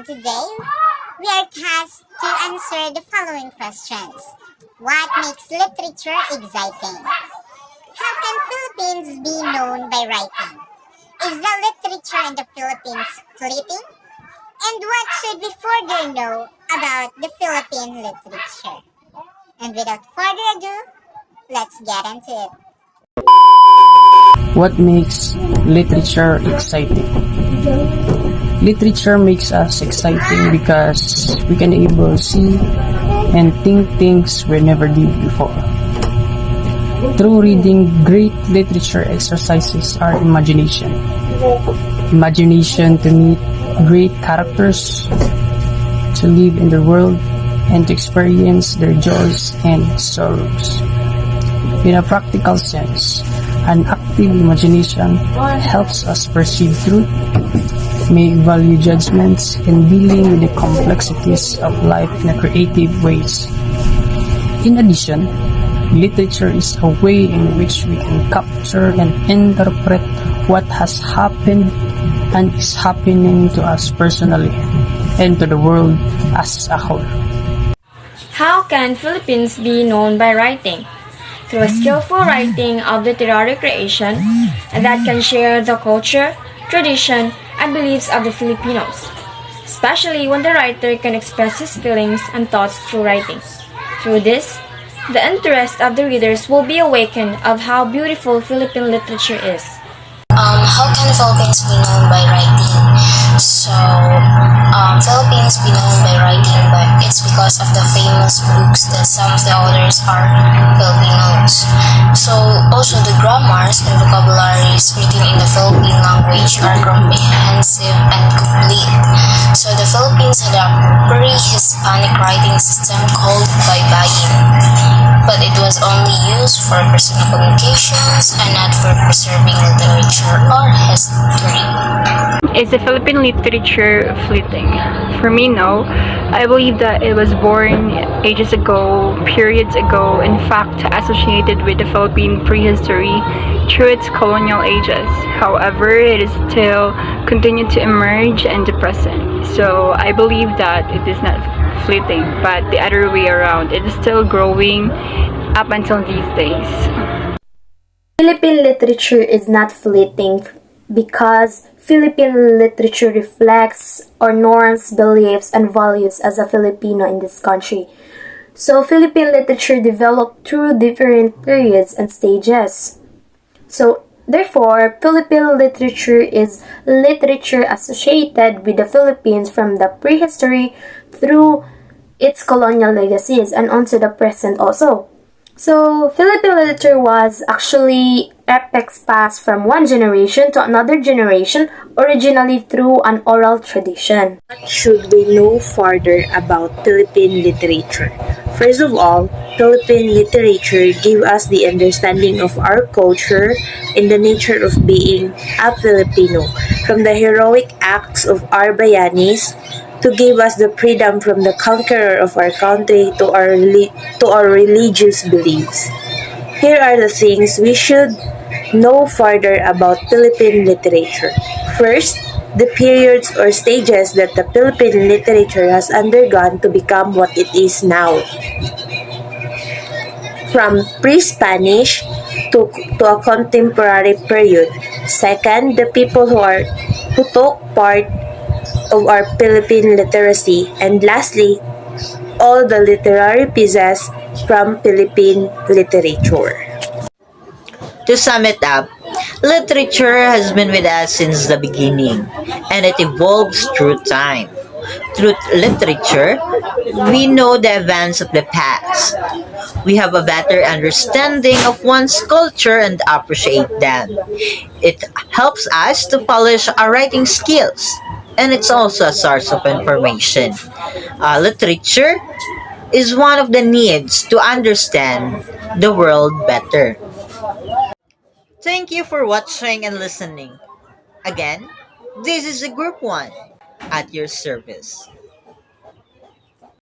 and today we are tasked to answer the following questions. What makes literature exciting? How can Philippines be known by writing? Is the literature in the Philippines fleeting? And what should we further know about the Philippine literature? And without further ado, let's get into it. What makes literature exciting? Literature makes us exciting because we can able to see and think things we never did before. Through reading, great literature exercises our imagination. Imagination to meet great characters, to live in the world, and to experience their joys and sorrows. In a practical sense, an active imagination helps us perceive truth, make value judgments, and dealing with the complexities of life in a creative ways. In addition, literature is a way in which we can capture and interpret what has happened and is happening to us personally and to the world as a whole. How can Philippines be known by writing? Through a skillful writing of literary creation that can share the culture, tradition, and beliefs of the Filipinos, especially when the writer can express his feelings and thoughts through writing. Through this, the interest of the readers will be awakened of how beautiful Philippine literature is. How can the Philippines be known by writing? Philippines be known by writing, but it's because of the famous books that some of the authors are Filipinos. Also the grammars and vocabularies written in the Philippine language are comprehensive and complete. The Philippines had a pre-Hispanic writing system called baybayin, but it was only used for personal communications and not for preserving literature or history. Is the Philippine literature fleeting? For me, no. I believe that it was born ages ago, periods ago, in fact associated with the Philippine prehistory through its colonial ages. However, it is still continued to emerge in the present. So I believe that it is not fleeting, but the other way around. It is still growing up until these days. Philippine literature is not fleeting because Philippine literature reflects our norms, beliefs, and values as a Filipino in this country. So Philippine literature developed through different periods and stages. Therefore, Philippine literature is literature associated with the Philippines from the prehistory through its colonial legacies and onto the present also. Philippine literature was actually epics passed from one generation to another generation, originally through an oral tradition. What should we know further about Philippine literature? First of all, Philippine literature gives us the understanding of our culture and the nature of being a Filipino, from the heroic acts of our bayanis to give us the freedom from the conqueror of our country to our religious beliefs. Here are the things we should know further about Philippine literature. First, the periods or stages that the Philippine literature has undergone to become what it is now. From pre-Spanish to a contemporary period. Second, the people who took part of our Philippine literacy, and lastly, all the literary pieces from Philippine literature. To sum it up, literature has been with us since the beginning, and it evolves through time. Through literature, we know the events of the past. We have a better understanding of one's culture and appreciate them. It helps us to polish our writing skills, and it's also a source of information. Literature is one of the needs to understand the world better. Thank you for watching and listening. Again, this is the Group 1 at your service.